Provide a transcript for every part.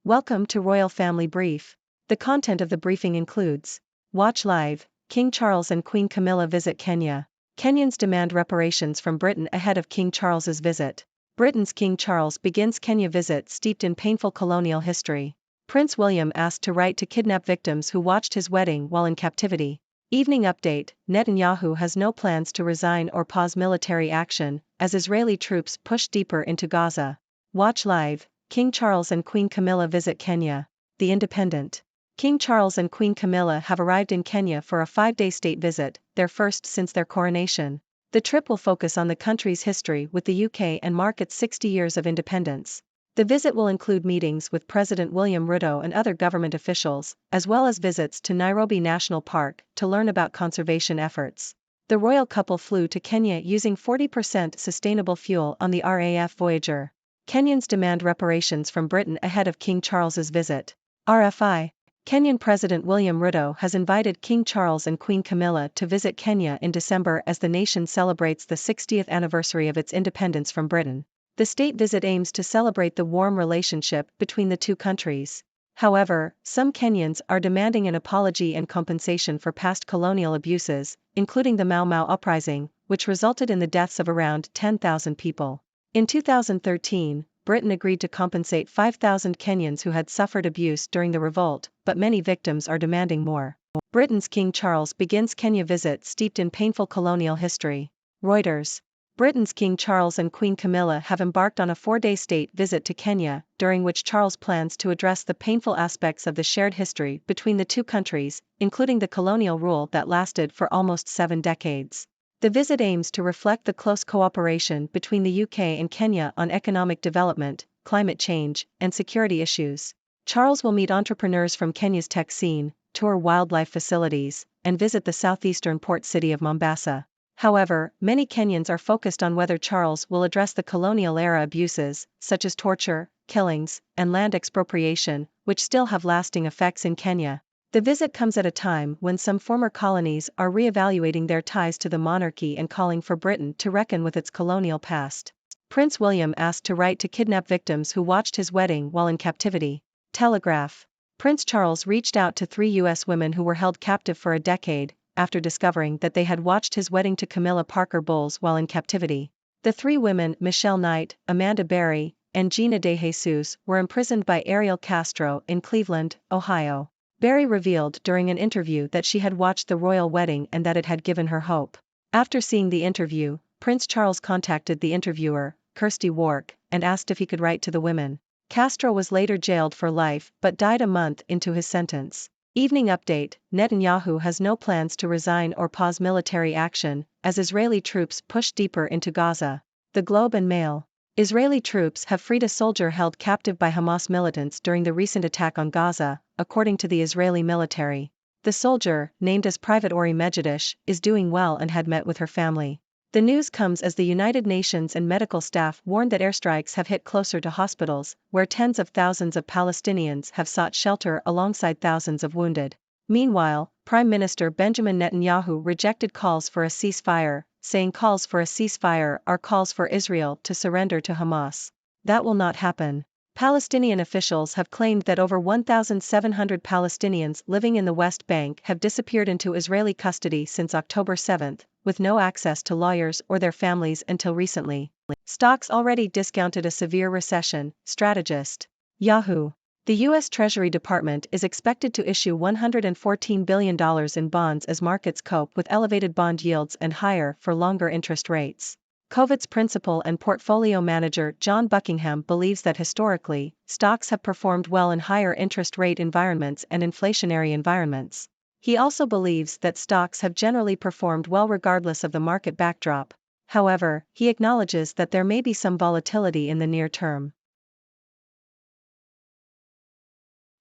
Welcome to Royal Family Brief. The content of the briefing includes: Watch live, King Charles and Queen Camilla visit Kenya. Kenyans demand reparations from Britain ahead of King Charles's visit. Britain's King Charles begins Kenya visit steeped in painful colonial history. Prince William asked to write to kidnap victims who watched his wedding while in captivity. Evening update: Netanyahu has no plans to resign or pause military action, as Israeli troops push deeper into Gaza. Watch live, King Charles and Queen Camilla visit Kenya. The Independent. King Charles and Queen Camilla have arrived in Kenya for a 5-day state visit, their first since their coronation. The trip will focus on the country's history with the UK and mark its 60 years of independence. The visit will include meetings with President William Ruto and other government officials, as well as visits to Nairobi National Park to learn about conservation efforts. The royal couple flew to Kenya using 40% sustainable fuel on the RAF Voyager. Kenyans demand reparations from Britain ahead of King Charles's visit. RFI. Kenyan President William Ruto has invited King Charles and Queen Camilla to visit Kenya in December as the nation celebrates the 60th anniversary of its independence from Britain. The state visit aims to celebrate the warm relationship between the two countries. However, some Kenyans are demanding an apology and compensation for past colonial abuses, including the Mau Mau uprising, which resulted in the deaths of around 10,000 people. In 2013, Britain agreed to compensate 5,000 Kenyans who had suffered abuse during the revolt, but many victims are demanding more. Britain's King Charles begins Kenya visit steeped in painful colonial history. Reuters. Britain's King Charles and Queen Camilla have embarked on a 4-day state visit to Kenya, during which Charles plans to address the painful aspects of the shared history between the two countries, including the colonial rule that lasted for almost 7 decades. The visit aims to reflect the close cooperation between the UK and Kenya on economic development, climate change, and security issues. Charles will meet entrepreneurs from Kenya's tech scene, tour wildlife facilities, and visit the southeastern port city of Mombasa. However, many Kenyans are focused on whether Charles will address the colonial-era abuses, such as torture, killings, and land expropriation, which still have lasting effects in Kenya. The visit comes at a time when some former colonies are re-evaluating their ties to the monarchy and calling for Britain to reckon with its colonial past. Prince William asked to write to kidnap victims who watched his wedding while in captivity. Telegraph. Prince Charles reached out to 3 U.S. women who were held captive for a decade, after discovering that they had watched his wedding to Camilla Parker Bowles while in captivity. The 3 women, Michelle Knight, Amanda Berry, and Gina De Jesus, were imprisoned by Ariel Castro in Cleveland, Ohio. Berry revealed during an interview that she had watched the royal wedding and that it had given her hope. After seeing the interview, Prince Charles contacted the interviewer, Kirsty Wark, and asked if he could write to the women. Castro was later jailed for life but died a month into his sentence. Evening update: Netanyahu has no plans to resign or pause military action, as Israeli troops push deeper into Gaza. The Globe and Mail. Israeli troops have freed a soldier held captive by Hamas militants during the recent attack on Gaza, according to the Israeli military. The soldier, named as Private Ori Mejidish, is doing well and had met with her family. The news comes as the United Nations and medical staff warned that airstrikes have hit closer to hospitals, where tens of thousands of Palestinians have sought shelter alongside thousands of wounded. Meanwhile, Prime Minister Benjamin Netanyahu rejected calls for a ceasefire, saying calls for a ceasefire are calls for Israel to surrender to Hamas. That will not happen. Palestinian officials have claimed that over 1,700 Palestinians living in the West Bank have disappeared into Israeli custody since October 7, with no access to lawyers or their families until recently. Stocks already discounted a severe recession, strategist. Yahoo! The U.S. Treasury Department is expected to issue $114 billion in bonds as markets cope with elevated bond yields and higher for longer interest rates. Covit's principal and portfolio manager John Buckingham believes that historically, stocks have performed well in higher interest rate environments and inflationary environments. He also believes that stocks have generally performed well regardless of the market backdrop. However, he acknowledges that there may be some volatility in the near term.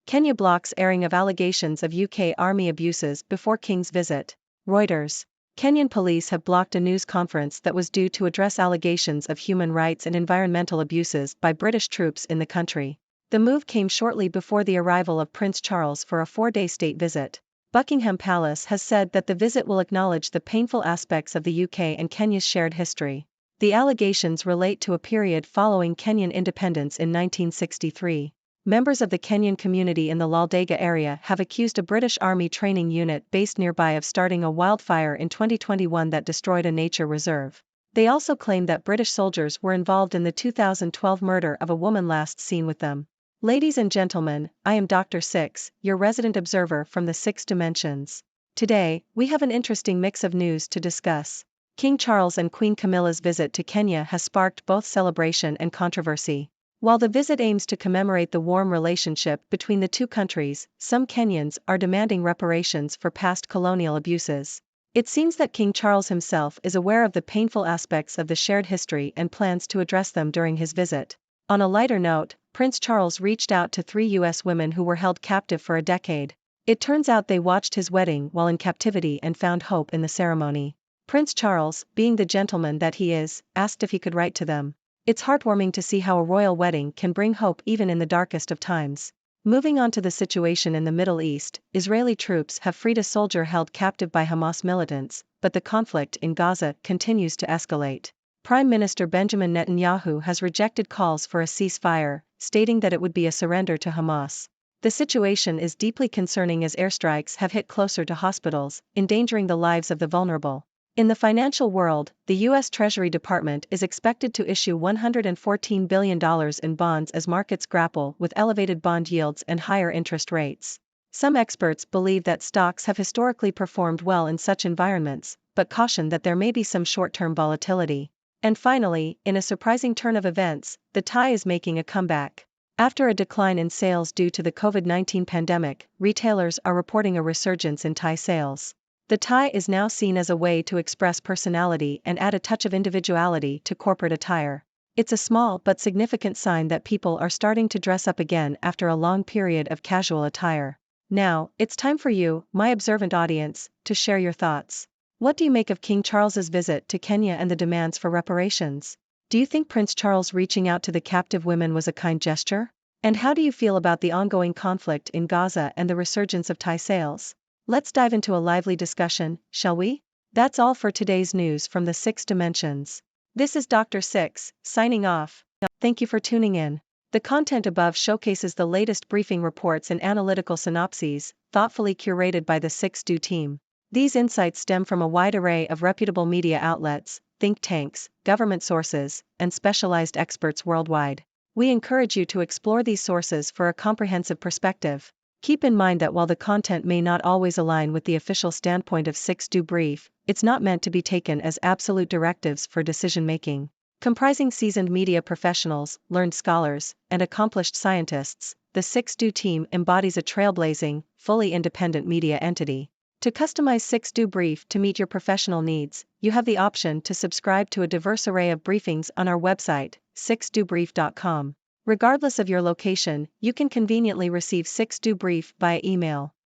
Kenya blocks airing of allegations of UK Army abuses before King's visit. Reuters. Kenyan police have blocked a news conference that was due to address allegations of human rights and environmental abuses by British troops in the country. The move came shortly before the arrival of Prince Charles for a 4-day state visit. Buckingham Palace has said that the visit will acknowledge the painful aspects of the UK and Kenya's shared history. The allegations relate to a period following Kenyan independence in 1963. members of the Kenyan community in the Laldega area have accused a British Army training unit based nearby of starting a wildfire in 2021 that destroyed a nature reserve. They also claim that British soldiers were involved in the 2012 murder of a woman last seen with them. Ladies and gentlemen, I am Dr. Six, your resident observer from the Six Dimensions. Today, we have an interesting mix of news to discuss. King Charles and Queen Camilla's visit to Kenya has sparked both celebration and controversy. While the visit aims to commemorate the warm relationship between the two countries, some Kenyans are demanding reparations for past colonial abuses. It seems that King Charles himself is aware of the painful aspects of the shared history and plans to address them during his visit. On a lighter note, Prince Charles reached out to 3 U.S. women who were held captive for a decade. It turns out they watched his wedding while in captivity and found hope in the ceremony. Prince Charles, being the gentleman that he is, asked if he could write to them. It's heartwarming to see how a royal wedding can bring hope even in the darkest of times. Moving on to the situation in the Middle East, Israeli troops have freed a soldier held captive by Hamas militants, but the conflict in Gaza continues to escalate. Prime Minister Benjamin Netanyahu has rejected calls for a ceasefire, stating that it would be a surrender to Hamas. The situation is deeply concerning as airstrikes have hit closer to hospitals, endangering the lives of the vulnerable. In the financial world, the U.S. Treasury Department is expected to issue $114 billion in bonds as markets grapple with elevated bond yields and higher interest rates. Some experts believe that stocks have historically performed well in such environments, but caution that there may be some short-term volatility. And finally, in a surprising turn of events, the Thai is making a comeback. After a decline in sales due to the COVID-19 pandemic, retailers are reporting a resurgence in Thai sales. The tie is now seen as a way to express personality and add a touch of individuality to corporate attire. It's a small but significant sign that people are starting to dress up again after a long period of casual attire. Now, it's time for you, my observant audience, to share your thoughts. What do you make of King Charles's visit to Kenya and the demands for reparations? Do you think Prince Charles reaching out to the captive women was a kind gesture? And how do you feel about the ongoing conflict in Gaza and the resurgence of Thai sales? Let's dive into a lively discussion, shall we? That's all for today's news from the Six Dimensions. This is Dr. Six, signing off. Thank you for tuning in. The content above showcases the latest briefing reports and analytical synopses, thoughtfully curated by the Six Do team. These insights stem from a wide array of reputable media outlets, think tanks, government sources, and specialized experts worldwide. We encourage you to explore these sources for a comprehensive perspective. Keep in mind that while the content may not always align with the official standpoint of Six Do Brief, it's not meant to be taken as absolute directives for decision-making. Comprising seasoned media professionals, learned scholars, and accomplished scientists, the Six Do team embodies a trailblazing, fully independent media entity. To customize Six Do Brief to meet your professional needs, you have the option to subscribe to a diverse array of briefings on our website, sixdobrief.com. Regardless of your location, you can conveniently receive Six Do Brief via email.